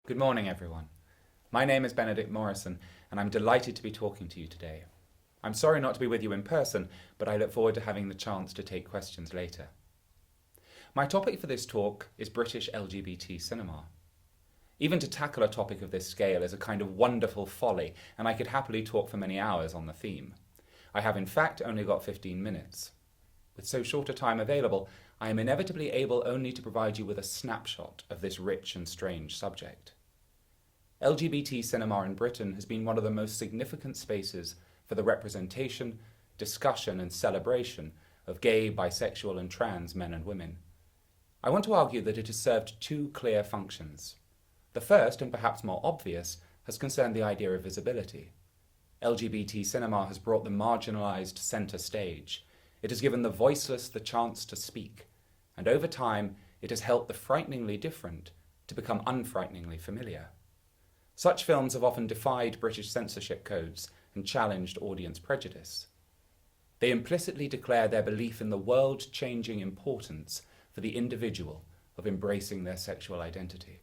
Good morning, everyone. My name is Benedict Morrison, and I'm delighted to be talking to you today. I'm sorry not to be with you in person, but I look forward to having the chance to take questions later. My topic for this talk is British LGBT cinema. Even to tackle a topic of this scale is a kind of wonderful folly, and I could happily talk for many hours on the theme. I have in fact only got 15 minutes. With so short a time available, I am inevitably able only to provide you with a snapshot of this rich and strange subject. LGBT cinema in Britain has been one of the most significant spaces for the representation, discussion and celebration of gay, bisexual and trans men and women. I want to argue that it has served two clear functions. The first, and perhaps more obvious, has concerned the idea of visibility. LGBT cinema has brought the marginalised centre stage. It has given the voiceless the chance to speak, and over time it has helped the frighteningly different to become unfrighteningly familiar. Such films have often defied British censorship codes and challenged audience prejudice. They implicitly declare their belief in the world-changing importance for the individual of embracing their sexual identity.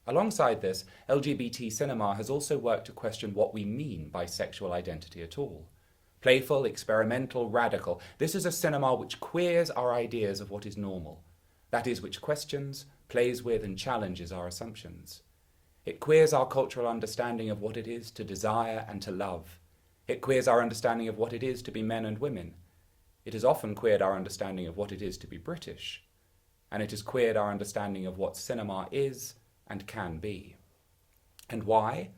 Alongside this, LGBT cinema has also worked to question what we mean by sexual identity at all. Playful, experimental, radical, this is a cinema which queers our ideas of what is normal. That is, which questions, plays with and challenges our assumptions. It queers our cultural understanding of what it is to desire and to love. It queers our understanding of what it is to be men and women. It has often queered our understanding of what it is to be British. And it has queered our understanding of what cinema is and can be. And why?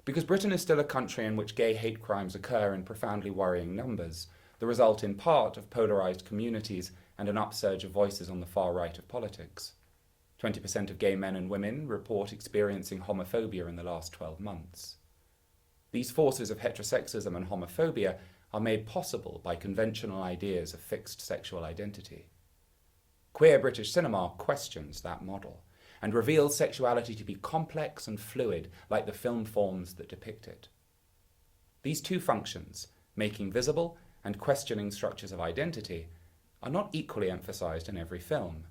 Because Britain is still a country in which gay hate crimes occur in profoundly worrying numbers, the result in part of polarised communities and an upsurge of voices on the far right of politics. 20% of gay men and women report experiencing homophobia in the last 12 months. These forces of heterosexism and homophobia are made possible by conventional ideas of fixed sexual identity. Queer British cinema questions that model and reveals sexuality to be complex and fluid like the film forms that depict it. These two functions, making visible and questioning structures of identity, are not equally emphasised in every film.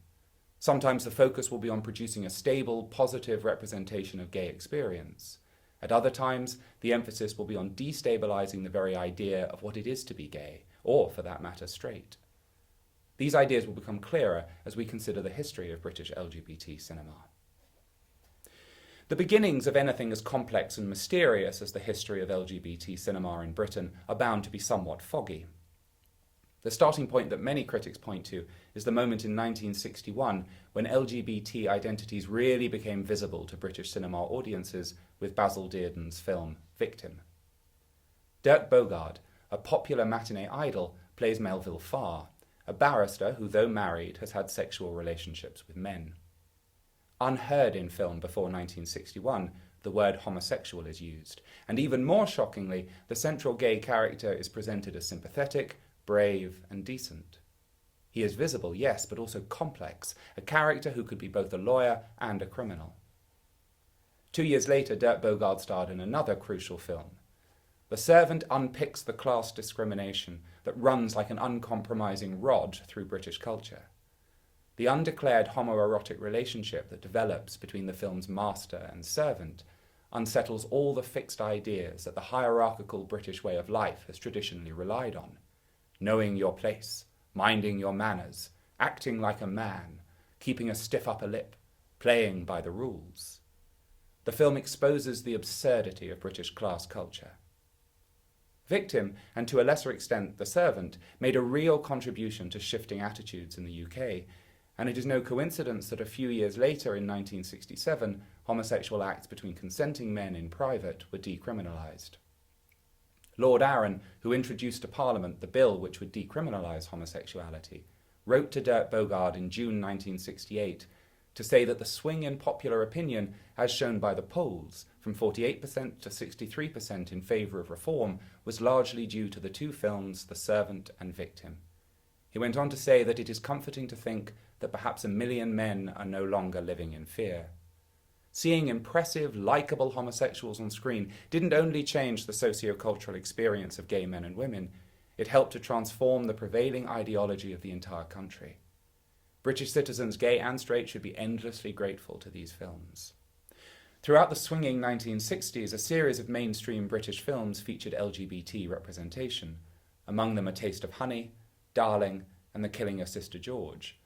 Sometimes the focus will be on producing a stable, positive representation of gay experience. At other times, the emphasis will be on destabilising the very idea of what it is to be gay, or, for that matter, straight. These ideas will become clearer as we consider the history of British LGBT cinema. The beginnings of anything as complex and mysterious as the history of LGBT cinema in Britain are bound to be somewhat foggy. The starting point that many critics point to is the moment in 1961 when LGBT identities really became visible to British cinema audiences with Basil Dearden's film Victim. Dirk Bogarde, a popular matinee idol, plays Melville Farr, a barrister who, though married, has had sexual relationships with men. Unheard in film before 1961, the word homosexual is used, and even more shockingly, the central gay character is presented as sympathetic, brave and decent. He is visible, yes, but also complex, a character who could be both a lawyer and a criminal. 2 years later, Dirk Bogarde starred in another crucial film. The Servant unpicks the class discrimination that runs like an uncompromising rod through British culture. The undeclared homoerotic relationship that develops between the film's master and servant unsettles all the fixed ideas that the hierarchical British way of life has traditionally relied on. Knowing your place, minding your manners, acting like a man, keeping a stiff upper lip, playing by the rules. The film exposes the absurdity of British class culture. Victim, and to a lesser extent The Servant, made a real contribution to shifting attitudes in the UK, and it is no coincidence that a few years later, in 1967, homosexual acts between consenting men in private were decriminalised. Lord Arran, who introduced to Parliament the bill which would decriminalise homosexuality, wrote to Dirk Bogarde in June 1968 to say that the swing in popular opinion, as shown by the polls, from 48% to 63% in favour of reform, was largely due to the two films The Servant and Victim. He went on to say that it is comforting to think that perhaps 1 million men are no longer living in fear. Seeing impressive, likeable homosexuals on screen didn't only change the socio-cultural experience of gay men and women, it helped to transform the prevailing ideology of the entire country. British citizens, gay and straight, should be endlessly grateful to these films. Throughout the swinging 1960s, a series of mainstream British films featured LGBT representation. Among them A Taste of Honey, Darling, and The Killing of Sister George.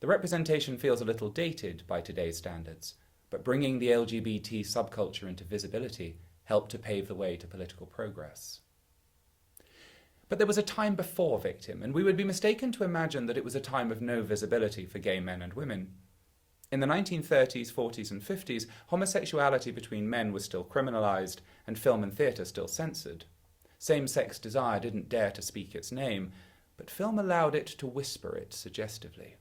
The representation feels a little dated by today's standards, but bringing the LGBT subculture into visibility helped to pave the way to political progress. But there was a time before Victim, and we would be mistaken to imagine that it was a time of no visibility for gay men and women. In the 1930s, 40s and 50s, homosexuality between men was still criminalised and film and theatre still censored. Same-sex desire didn't dare to speak its name, but film allowed it to whisper it suggestively.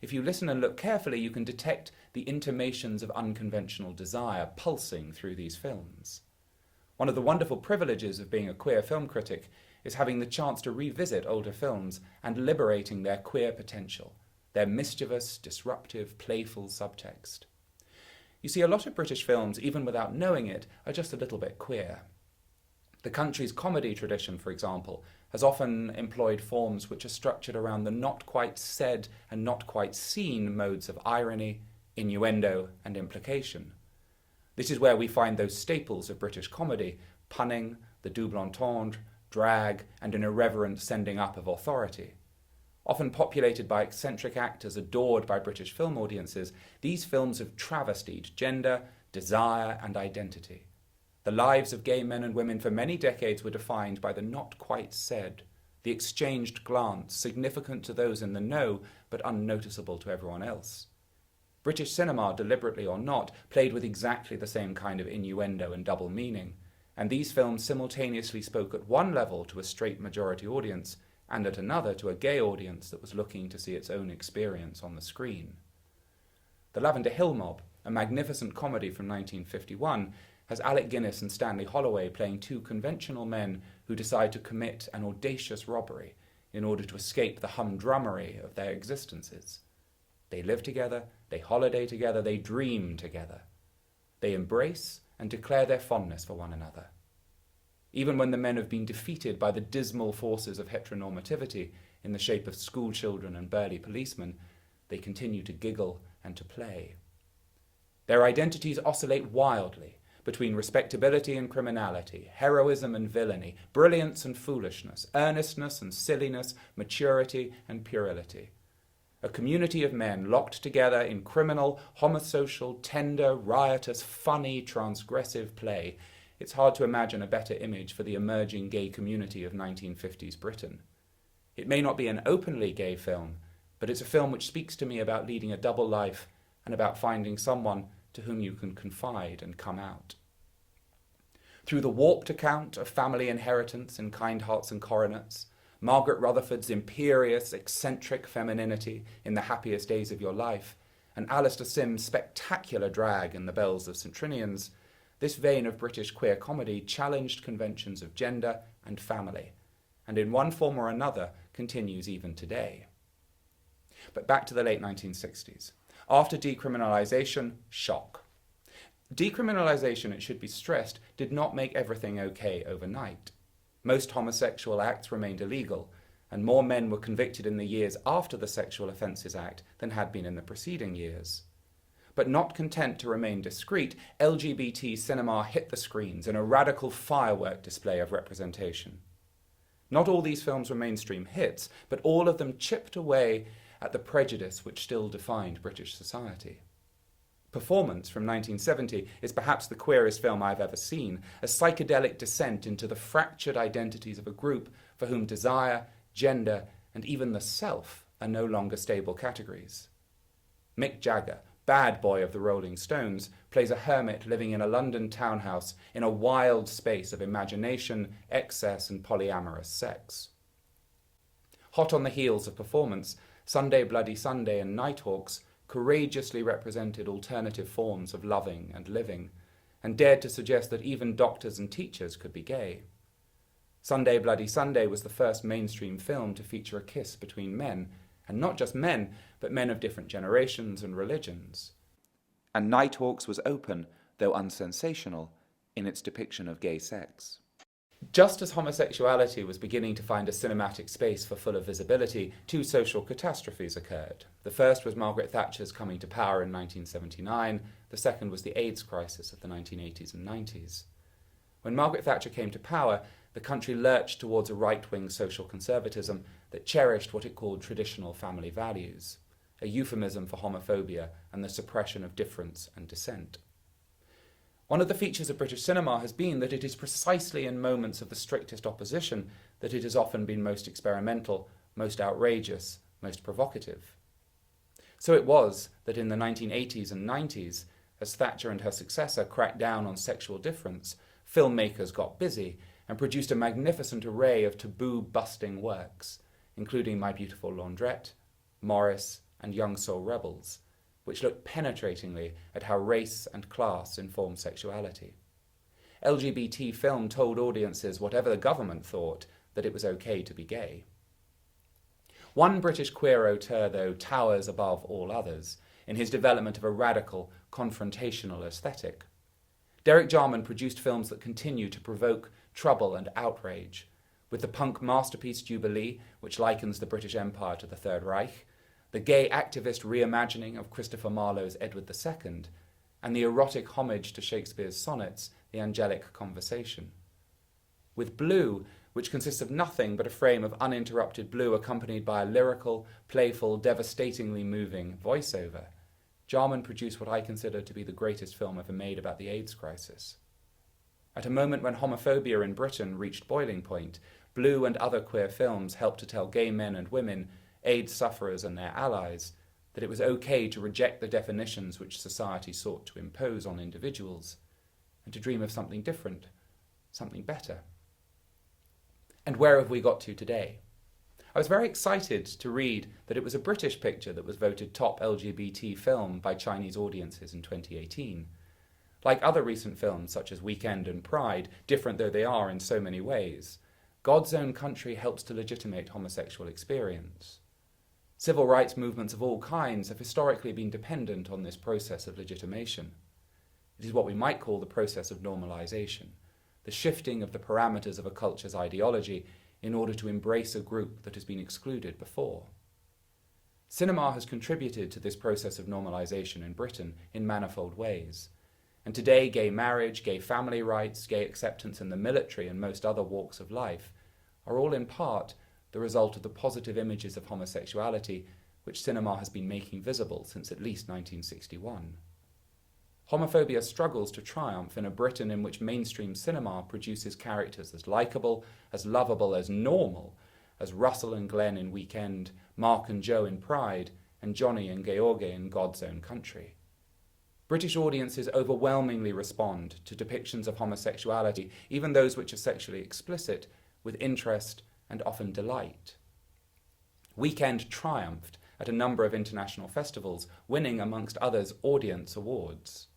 If you listen and look carefully, you can detect the intimations of unconventional desire pulsing through these films. One of the wonderful privileges of being a queer film critic is having the chance to revisit older films and liberating their queer potential, their mischievous, disruptive, playful subtext. You see, a lot of British films, even without knowing it, are just a little bit queer. The country's comedy tradition, for example, has often employed forms which are structured around the not quite said and not quite seen modes of irony, innuendo, and implication. This is where we find those staples of British comedy: punning, the double entendre, drag, and an irreverent sending up of authority. Often populated by eccentric actors adored by British film audiences, these films have travestied gender, desire, and identity. The lives of gay men and women for many decades were defined by the not quite said, the exchanged glance, significant to those in the know, but unnoticeable to everyone else. British cinema, deliberately or not, played with exactly the same kind of innuendo and double meaning, and these films simultaneously spoke at one level to a straight majority audience, and at another to a gay audience that was looking to see its own experience on the screen. The Lavender Hill Mob, a magnificent comedy from 1951, has Alec Guinness and Stanley Holloway playing two conventional men who decide to commit an audacious robbery in order to escape the humdrummery of their existences. They live together, they holiday together, they dream together. They embrace and declare their fondness for one another. Even when the men have been defeated by the dismal forces of heteronormativity in the shape of schoolchildren and burly policemen, they continue to giggle and to play. Their identities oscillate wildly between respectability and criminality, heroism and villainy, brilliance and foolishness, earnestness and silliness, maturity and puerility. A community of men locked together in criminal, homosocial, tender, riotous, funny, transgressive play. It's hard to imagine a better image for the emerging gay community of 1950s Britain. It may not be an openly gay film, but it's a film which speaks to me about leading a double life and about finding someone to whom you can confide and come out. Through the warped account of family inheritance in Kind Hearts and Coronets, Margaret Rutherford's imperious, eccentric femininity in The Happiest Days of Your Life, and Alistair Sim's spectacular drag in The Bells of St. Trinian's, this vein of British queer comedy challenged conventions of gender and family, and in one form or another continues even today. But back to the late 1960s. After decriminalisation, shock. Decriminalisation, it should be stressed, did not make everything okay overnight. Most homosexual acts remained illegal, and more men were convicted in the years after the Sexual Offences Act than had been in the preceding years. But not content to remain discreet, LGBT cinema hit the screens in a radical firework display of representation. Not all these films were mainstream hits, but all of them chipped away at the prejudice which still defined British society. Performance from 1970 is perhaps the queerest film I've ever seen, a psychedelic descent into the fractured identities of a group for whom desire, gender, and even the self are no longer stable categories. Mick Jagger, bad boy of the Rolling Stones, plays a hermit living in a London townhouse in a wild space of imagination, excess, and polyamorous sex. Hot on the heels of Performance, Sunday Bloody Sunday and Nighthawks courageously represented alternative forms of loving and living, and dared to suggest that even doctors and teachers could be gay. Sunday Bloody Sunday was the first mainstream film to feature a kiss between men, and not just men, but men of different generations and religions. And Nighthawks was open, though unsensational, in its depiction of gay sex. Just as homosexuality was beginning to find a cinematic space for fuller visibility, two social catastrophes occurred. The first was Margaret Thatcher's coming to power in 1979. The second was the AIDS crisis of the 1980s and 90s. When Margaret Thatcher came to power, the country lurched towards a right-wing social conservatism that cherished what it called traditional family values, a euphemism for homophobia and the suppression of difference and dissent. One of the features of British cinema has been that it is precisely in moments of the strictest opposition that it has often been most experimental, most outrageous, most provocative. So it was that in the 1980s and 90s, as Thatcher and her successor cracked down on sexual difference, filmmakers got busy and produced a magnificent array of taboo-busting works, including My Beautiful Laundrette, Morris, and Young Soul Rebels, which looked penetratingly at how race and class inform sexuality. LGBT film told audiences, whatever the government thought, that it was okay to be gay. One British queer auteur, though, towers above all others in his development of a radical, confrontational aesthetic. Derek Jarman produced films that continue to provoke trouble and outrage, with the punk masterpiece Jubilee, which likens the British Empire to the Third Reich, the gay activist reimagining of Christopher Marlowe's Edward II, and the erotic homage to Shakespeare's sonnets, The Angelic Conversation. With Blue, which consists of nothing but a frame of uninterrupted blue accompanied by a lyrical, playful, devastatingly moving voiceover, Jarman produced what I consider to be the greatest film ever made about the AIDS crisis. At a moment when homophobia in Britain reached boiling point, Blue and other queer films helped to tell gay men and women, AIDS sufferers and their allies, that it was okay to reject the definitions which society sought to impose on individuals, and to dream of something different, something better. And where have we got to today? I was very excited to read that it was a British picture that was voted top LGBT film by Chinese audiences in 2018. Like other recent films such as Weekend and Pride, different though they are in so many ways, God's Own Country helps to legitimate homosexual experience. Civil rights movements of all kinds have historically been dependent on this process of legitimation. It is what we might call the process of normalization, the shifting of the parameters of a culture's ideology in order to embrace a group that has been excluded before. Cinema has contributed to this process of normalization in Britain in manifold ways, and today gay marriage, gay family rights, gay acceptance in the military and most other walks of life are all in part the result of the positive images of homosexuality which cinema has been making visible since at least 1961. Homophobia struggles to triumph in a Britain in which mainstream cinema produces characters as likeable, as lovable, as normal as Russell and Glenn in Weekend, Mark and Joe in Pride, and Johnny and George in God's Own Country. British audiences overwhelmingly respond to depictions of homosexuality, even those which are sexually explicit, with interest and often delight. Weekend triumphed at a number of international festivals, winning, amongst others, audience awards.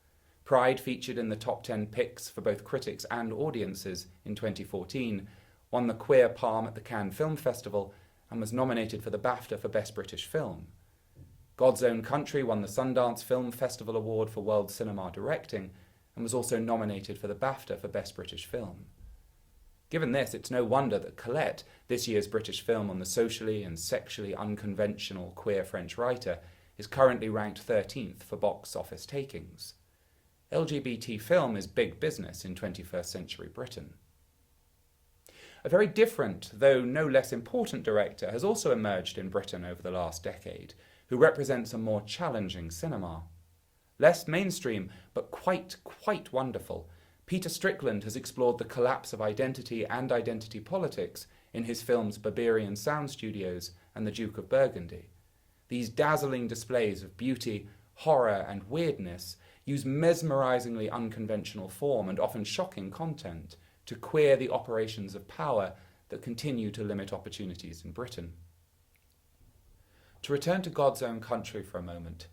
Pride featured in the top 10 picks for both critics and audiences in 2014, won the Queer Palm at the Cannes Film Festival, and was nominated for the BAFTA for Best British Film. God's Own Country won the Sundance Film Festival Award for World Cinema Directing, and was also nominated for the BAFTA for Best British Film. Given this, it's no wonder that Colette, this year's British film on the socially and sexually unconventional queer French writer, is currently ranked 13th for box office takings. LGBT film is big business in 21st century Britain. A very different, though no less important director has also emerged in Britain over the last decade, who represents a more challenging cinema. Less mainstream, but quite wonderful, Peter Strickland has explored the collapse of identity and identity politics in his films Berberian Sound Studios and The Duke of Burgundy. These dazzling displays of beauty, horror, and weirdness use mesmerizingly unconventional form and often shocking content to queer the operations of power that continue to limit opportunities in Britain. To return to God's Own Country for a moment,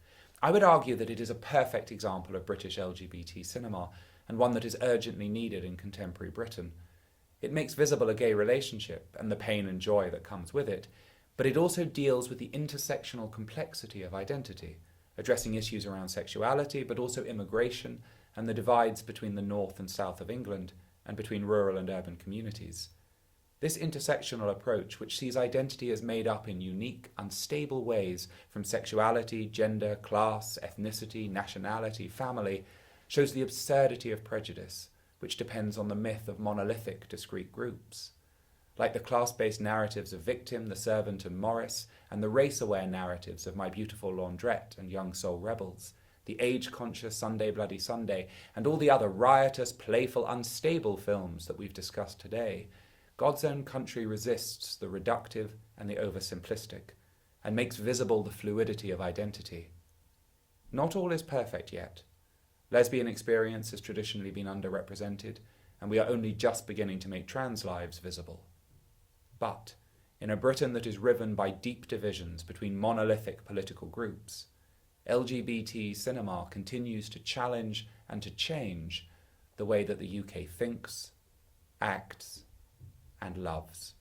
I would argue that it is a perfect example of British LGBT cinema, and one that is urgently needed in contemporary Britain. It makes visible a gay relationship and the pain and joy that comes with it, but it also deals with the intersectional complexity of identity, addressing issues around sexuality, but also immigration and the divides between the north and south of England, and between rural and urban communities. This intersectional approach, which sees identity as made up in unique, unstable ways from sexuality, gender, class, ethnicity, nationality, family, shows the absurdity of prejudice, which depends on the myth of monolithic discrete groups. Like the class-based narratives of Victim, The Servant and Morris, and the race-aware narratives of My Beautiful Laundrette and Young Soul Rebels, the age-conscious Sunday Bloody Sunday, and all the other riotous, playful, unstable films that we've discussed today, God's Own Country resists the reductive and the oversimplistic, and makes visible the fluidity of identity. Not all is perfect yet. Lesbian experience has traditionally been underrepresented, and we are only just beginning to make trans lives visible. But, in a Britain that is riven by deep divisions between monolithic political groups, LGBT cinema continues to challenge and to change the way that the UK thinks, acts, and loves.